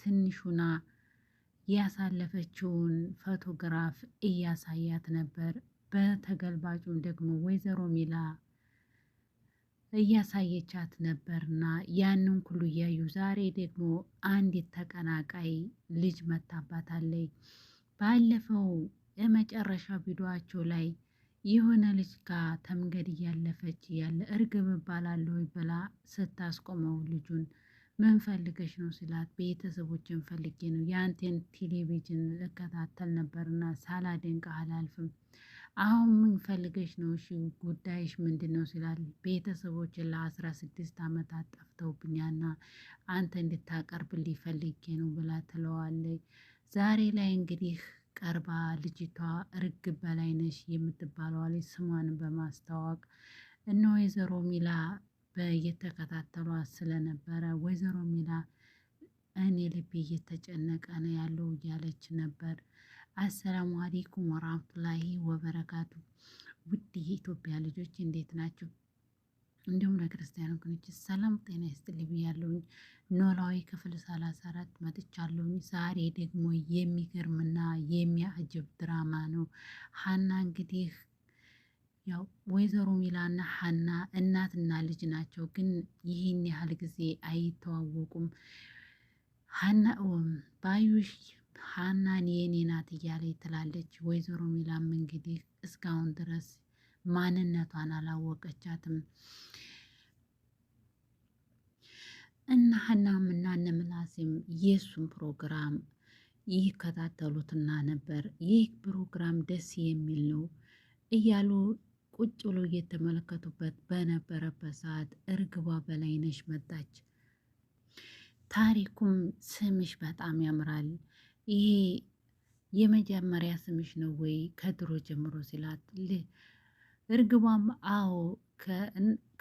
ትንሹና ያሳለፈችውን ፎቶግራፍ እያሳያት ነበር። በተገልባጩም ደግሞ ወይዘሮ ሚላ እያሳየቻት ነበርና ያንን ሁሉ እያዩ ዛሬ ደግሞ አንዲት ተቀናቃይ ልጅ መታባታለች። ባለፈው የመጨረሻ ቪዲዮአቸው ላይ የሆነ ልጅ ጋር ተንገድ እያለፈች እያለ እርግብ እባላለሁ ብላ ስታስቆመው ልጁን ምን ፈልገሽ ነው ሲላት ቤተሰቦችን ፈልጌ ነው የአንቴን ቴሌቪዥን እከታተል ነበርና ሳላደንቅ አላልፍም። አሁን ምን ፈልገሽ ነው? እሺ ጉዳይሽ ምንድን ነው ሲላል ቤተሰቦችን ለ16 ዓመታት ጠፍተውብኛና አንተ እንድታቀርብልኝ ፈልጌ ነው ብላ ትለዋለች። ዛሬ ላይ እንግዲህ ቀርባ ልጅቷ እርግብ በላይነሽ የምትባለዋ ልጅ ስሟን በማስተዋወቅ እነ ወይዘሮ ሚላ እየተከታተሏት ስለነበረ ወይዘሮ ሚላ እኔ ልቤ እየተጨነቀ ነው ያለው እያለች ነበር። አሰላሙ አለይኩም ወራህመቱላሂ ወበረካቱ። ውድ የኢትዮጵያ ልጆች እንዴት ናቸው? እንዲሁም ለክርስቲያን ወገኖች ሰላም ጤና ይስጥልኝ ብያለሁኝ። ኖላዊ ክፍል 34 መጥቻለሁኝ። ዛሬ ደግሞ የሚገርምና የሚያጅብ ድራማ ነው። ሀና እንግዲህ ያው ወይዘሮ ሚላና ሀና እናትና ልጅ ናቸው፣ ግን ይህን ያህል ጊዜ አይተዋወቁም። ሀና ባዩሽ ሀናን የኔ ናት እያለች ትላለች። ወይዘሮ ሚላም እንግዲህ እስካሁን ድረስ ማንነቷን አላወቀቻትም። እና ሀናም እና እነ ምላሴም የእሱን ፕሮግራም ይከታተሉትና ነበር። ይህ ፕሮግራም ደስ የሚል ነው እያሉ ቁጭ ብሎ እየተመለከቱበት በነበረበት ሰዓት እርግቧ በላይነሽ መጣች። ታሪኩም ስምሽ በጣም ያምራል፣ ይሄ የመጀመሪያ ስምሽ ነው ወይ ከድሮ ጀምሮ ሲላት፣ እርግቧም አዎ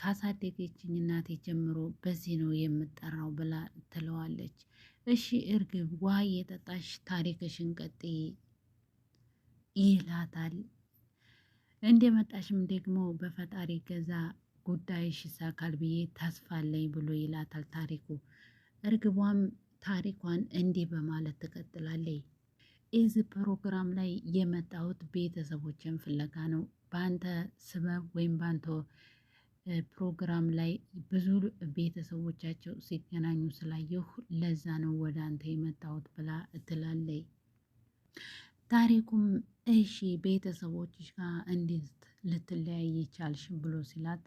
ካሳደገችኝ እናቴ ጀምሮ በዚህ ነው የምጠራው ብላ ትለዋለች። እሺ እርግብ ውሃ እየጠጣሽ ታሪክሽን ቀጥይ ይላታል። እንደመጣሽም ደግሞ በፈጣሪ ገዛ ጉዳይሽ ይሳካል ብዬ ተስፋ አለኝ ብሎ ይላታል ታሪኩ። እርግቧም ታሪኳን እንዲህ በማለት ትቀጥላለች። እዚህ ፕሮግራም ላይ የመጣሁት ቤተሰቦችን ፍለጋ ነው። በአንተ ስበብ ወይም በአንተ ፕሮግራም ላይ ብዙ ቤተሰቦቻቸው ሲገናኙ ስላየሁ ለዛ ነው ወደ አንተ የመጣሁት ብላ ትላለች። ታሪኩም እሺ ቤተሰቦችሽ ጋር እንዴት ልትለያይ ቻልሽ ብሎ ሲላት፣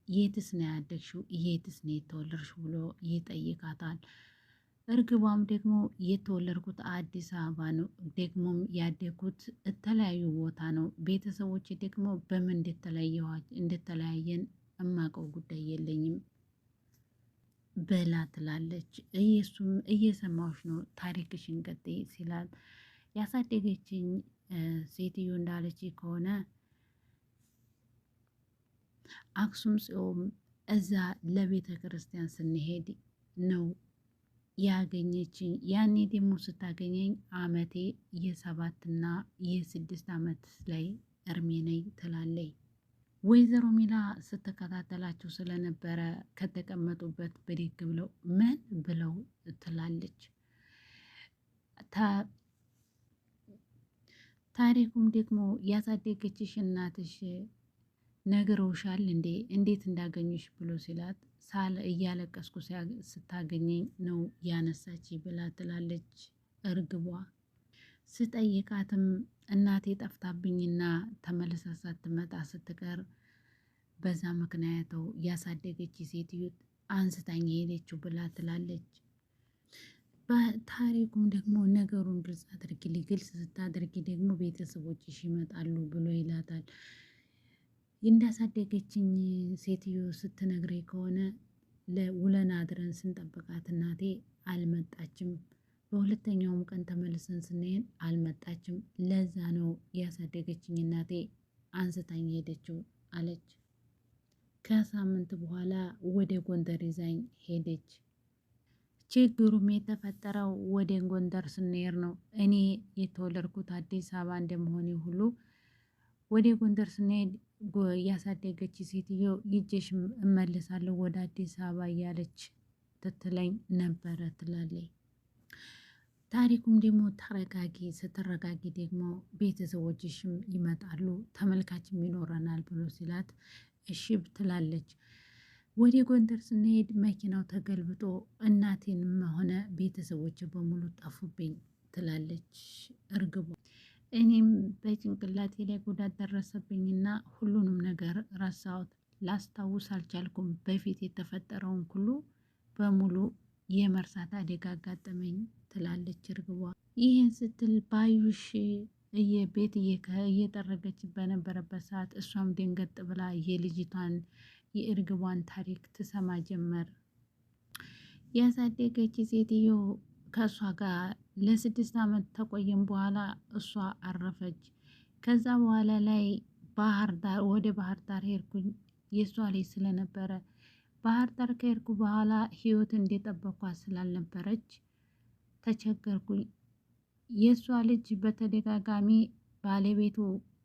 የትስ ነው ያደግሽው የትስ ነው የተወለድሽው ብሎ ይጠይቃታል። እርግቧም ደግሞ የተወለድኩት አዲስ አበባ ነው፣ ደግሞም ያደግኩት የተለያዩ ቦታ ነው። ቤተሰቦች ደግሞ በምን እንደተለያየን እማቀው ጉዳይ የለኝም ብላ ትላለች። እሱም እየሰማሁሽ ነው ታሪክሽን ቀጥይ ሲላል፣ ያሳደገችኝ ሴትዮ እንዳለች ከሆነ አክሱም ጽዮን እዛ ለቤተ ክርስቲያን ስንሄድ ነው ያገኘችኝ። ያኔ ደግሞ ስታገኘኝ አመቴ የ7 እና የ6 ዓመት ላይ እርሜ ነኝ ትላለይ። ወይዘሮ ሚላ ስትከታተላቸው ስለነበረ ከተቀመጡበት ብድግ ብለው ምን ብለው ትላለች። ታሪኩም ደግሞ ያሳደገችሽ እናትሽ ነግረውሻል እንዴ እንዴት እንዳገኙሽ ብሎ ሲላት፣ ሳለ እያለቀስኩ ስታገኘኝ ነው ያነሳች ብላ ትላለች። እርግቧ ስጠይቃትም እናቴ ጠፍታብኝና ተመልሳ ሳትመጣ ስትቀር በዛ ምክንያተው ያሳደገች ሴትዮ አንስታኝ ሄደችው ብላ ትላለች። በታሪኩም ደግሞ ነገሩን ግልጽ አድርጊልኝ፣ ግልጽ ስታደርጊ ደግሞ ቤተሰቦችሽ ይመጣሉ ብሎ ይላታል። እንዳሳደገችኝ ሴትዮ ስትነግረኝ ከሆነ ለውለን አድረን ስንጠብቃት እናቴ አልመጣችም፣ በሁለተኛውም ቀን ተመልሰን ስንሄድ አልመጣችም። ለዛ ነው ያሳደገችኝ እናቴ አንስታኝ ሄደችው አለች። ከሳምንት በኋላ ወደ ጎንደር ይዛኝ ሄደች። ችግሩም የተፈጠረው ወደ ጎንደር ስንሄድ ነው። እኔ የተወለድኩት አዲስ አበባ እንደመሆኔ ሁሉ ወደ ጎንደር ስንሄድ ያሳደገች ሴትዮ ይዤሽ እመልሳለሁ ወደ አዲስ አበባ እያለች ትትለኝ ነበረ ትላለች። ታሪኩም ደግሞ ተረጋጊ፣ ስትረጋጊ ደግሞ ቤተሰቦችሽም ይመጣሉ ተመልካችም ይኖረናል ብሎ ሲላት እሺ ትላለች። ወደ ጎንደር ስንሄድ መኪናው ተገልብጦ እናቴንም ሆነ ቤተሰቦች በሙሉ ጠፉብኝ ትላለች እርግቧ። እኔም በጭንቅላቴ ላይ ጉዳት ደረሰብኝና ሁሉንም ነገር ረሳሁት፣ ላስታውስ አልቻልኩም። በፊት የተፈጠረውን ሁሉ በሙሉ የመርሳት አደጋ አጋጠመኝ ትላለች እርግቧ። ይህን ስትል ባዩሽ ቤት እየጠረገች በነበረበት ሰዓት እሷም ደንገጥ ብላ የልጅቷን የእርግቧን ታሪክ ትሰማ ጀመር። ያሳደገች ሴትዮ ከእሷ ጋር ለ6 ዓመት ተቆየም በኋላ እሷ አረፈች። ከዛ በኋላ ላይ ወደ ባህር ዳር ሄድኩኝ የእሷ ልጅ ስለነበረ ባህር ዳር ከሄድኩ በኋላ ህይወት እንደጠበኳት ስላልነበረች ተቸገርኩኝ። የእሷ ልጅ በተደጋጋሚ ባለቤቱ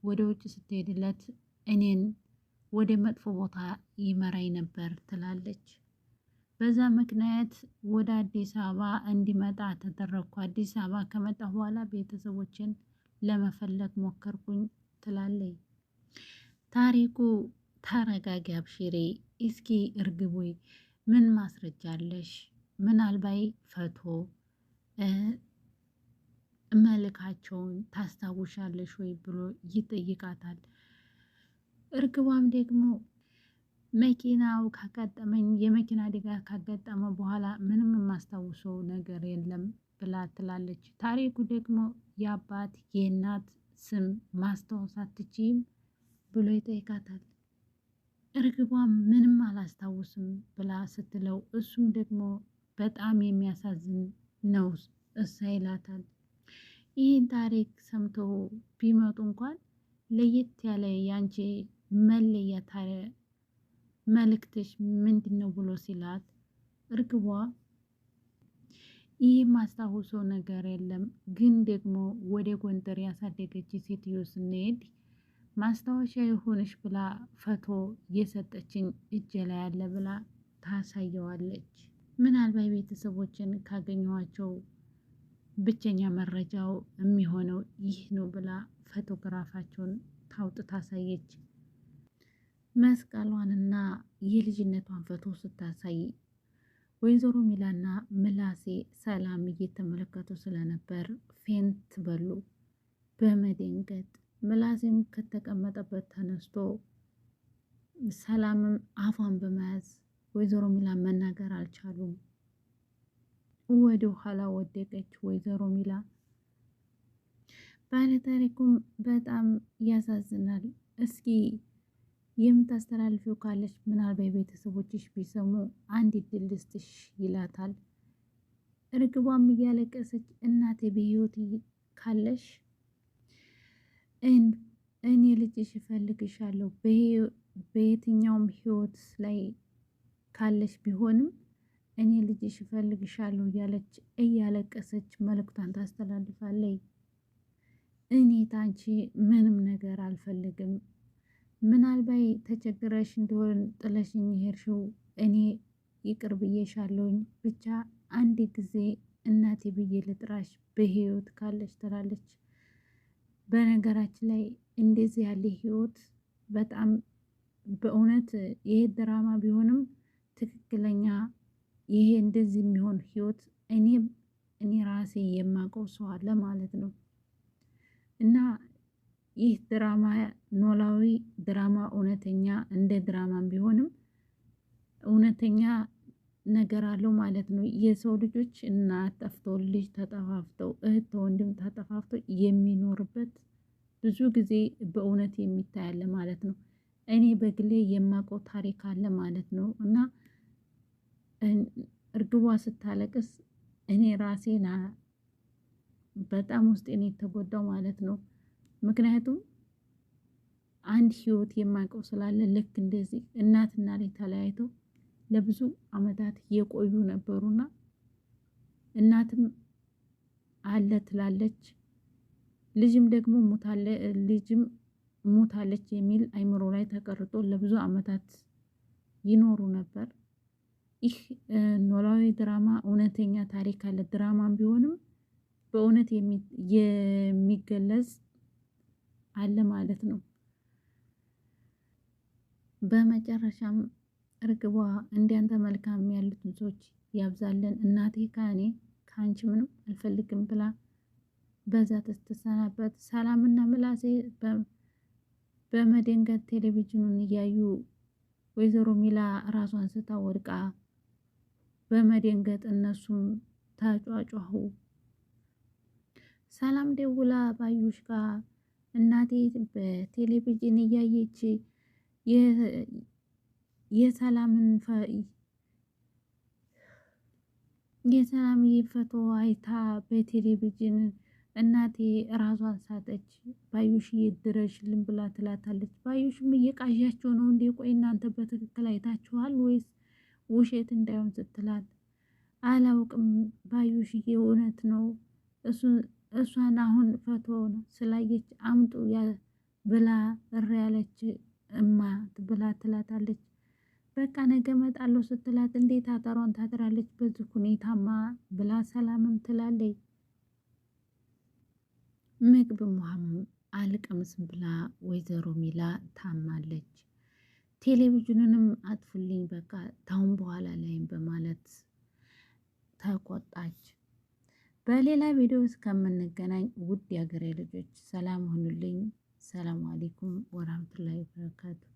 ወደ ውጭ ስትሄድለት እኔን ወደ መጥፎ ቦታ ይመራኝ ነበር ትላለች። በዛ ምክንያት ወደ አዲስ አበባ እንዲመጣ ተደረግኩ። አዲስ አበባ ከመጣ በኋላ ቤተሰቦችን ለመፈለግ ሞከርኩኝ ትላለች። ታሪኩ ተረጋጊ፣ አብሽሬ። እስኪ እርግቦይ ምን ማስረጃ አለሽ? ምናልባይ ፈቶ መልካቸውን ታስታውሻለሽ ወይ ብሎ ይጠይቃታል። እርግቧም ደግሞ መኪናው ካጋጠመኝ የመኪና አደጋ ካጋጠመ በኋላ ምንም የማስታውሰው ነገር የለም ብላ ትላለች። ታሪኩ ደግሞ የአባት የእናት ስም ማስታወስ አትችይም ብሎ ይጠይቃታል። እርግቧም ምንም አላስታውስም ብላ ስትለው እሱም ደግሞ በጣም የሚያሳዝን ነው እሳ ይላታል። ይህን ታሪክ ሰምቶ ቢመጡ እንኳን ለየት ያለ ያንቺ መለያ መልእክትሽ ምንድን ነው ብሎ ሲላት እርግቧ ይህ ማስታውሰው ነገር የለም፣ ግን ደግሞ ወደ ጎንደር ያሳደገች ሴትዮ ስንሄድ ማስታወሻ የሆነች ብላ ፈቶ የሰጠችኝ እጄ ላይ ያለ ብላ ታሳየዋለች። ምናልባት ቤተሰቦችን ካገኘኋቸው ብቸኛ መረጃው የሚሆነው ይህ ነው ብላ ፎቶግራፋቸውን ታውጥ ታሳየች። መስቀሏንና የልጅነቷን ፎቶ ስታሳይ ወይዘሮ ሚላና ምላሴ ሰላም እየተመለከቱ ስለነበር ፌንት በሉ በመደንገጥ። ምላሴም ከተቀመጠበት ተነስቶ ሰላምም አፏን በመያዝ ወይዘሮ ሚላን መናገር አልቻሉም። ወደ ኋላ ወደቀች ወይዘሮ ሚላ። ባለታሪኩም በጣም ያሳዝናል። እስኪ የምታስተላልፊው ካለች ምናልባት ቤተሰቦችሽ ቢሰሙ አንድ እድል ልስጥሽ ይላታል። እርግቧም እያለቀሰች እናቴ በህይወት ካለሽ እኔ ልጅሽ እፈልግሻለሁ፣ በየትኛውም ህይወት ላይ ካለሽ ቢሆንም እኔ ልጅሽ እፈልግሻለሁ እያለች እያለቀሰች መልእክቷን ታስተላልፋለች። እኔ ታንቺ ምንም ነገር አልፈልግም፣ ምናልባት ተቸግረሽ እንደሆን ጥለሽኝ የሄድሽው እኔ ይቅር ብዬሻለሁኝ፣ ብቻ አንድ ጊዜ እናቴ ብዬ ልጥራሽ በህይወት ካለሽ ትላለች። በነገራችን ላይ እንደዚህ ያለ ህይወት በጣም በእውነት ይሄ ድራማ ቢሆንም ትክክለኛ ይሄ እንደዚህ የሚሆን ህይወት እኔ ራሴ የማውቀው ሰው አለ ማለት ነው። እና ይህ ድራማ ኖላዊ ድራማ እውነተኛ እንደ ድራማም ቢሆንም እውነተኛ ነገር አለው ማለት ነው። የሰው ልጆች እናት ጠፍተው ልጅ ተጠፋፍተው እህት ተወንድም ተጠፋፍተው የሚኖርበት ብዙ ጊዜ በእውነት የሚታይ አለ ማለት ነው። እኔ በግሌ የማውቀው ታሪክ አለ ማለት ነው። እና እርግቧ ስታለቅስ እኔ ራሴን በጣም ውስጤን የተጎዳው ማለት ነው። ምክንያቱም አንድ ህይወት የማውቀው ስላለ ልክ እንደዚህ እናትና ልጅ ተለያይተው ለብዙ አመታት የቆዩ ነበሩና እናትም አለ ትላለች፣ ልጅም ደግሞ ሞታለች የሚል አይምሮ ላይ ተቀርጦ ለብዙ አመታት ይኖሩ ነበር። ይህ ኖላዊ ድራማ እውነተኛ ታሪክ አለ። ድራማም ቢሆንም በእውነት የሚገለጽ አለ ማለት ነው። በመጨረሻም እርግቧ እንዲያንተ መልካም ያሉትን ሰዎች ያብዛለን እናቴ ከአንቺ ምንም አልፈልግም ብላ በዛ ስትሰናበት ሰላምና ምላሴ በመደንገጥ ቴሌቪዥኑን እያዩ ወይዘሮ ሚላ ራሷን ስታወድቃ በመደንገጥ እነሱም ተጫጫሁ። ሰላም ደውላ ባዩሽ ጋር እናቴ በቴሌቪዥን እያየች የሰላምዬ ፎቶ አይታ በቴሌቪዥን እናቴ ራሷን ሳተች፣ ባዩሽ ድረሽልን ብላ ትላታለች። ባዩሽም እየቃዣቸው ነው እንዴ? ቆይ እናንተ በትክክል አይታችኋል ወይስ ውሸት እንዳይሆን ስትላት፣ አላውቅም ባዩሽዬ እውነት ነው እሷን አሁን ፎቶውን ስላየች አምጡ ብላ እሪ ያለች እማ ብላ ትላታለች። በቃ ነገ እመጣለሁ ስትላት፣ እንዴት አጠሯን ታድራለች በዚህ ሁኔታማ ብላ ሰላምም ትላለች። ምግብም ውሃም አልቀምስም ብላ ወይዘሮ ሚላ ታማለች። ቴሌቪዥኑንም አጥፉልኝ በቃ ታሁን በኋላ ላይም በማለት ተቆጣች። በሌላ ቪዲዮ እስከምንገናኝ ውድ የሀገሬ ልጆች ሰላም ሁኑልኝ። ሰላም አለይኩም ወራህመቱላሂ ወበረካቱ።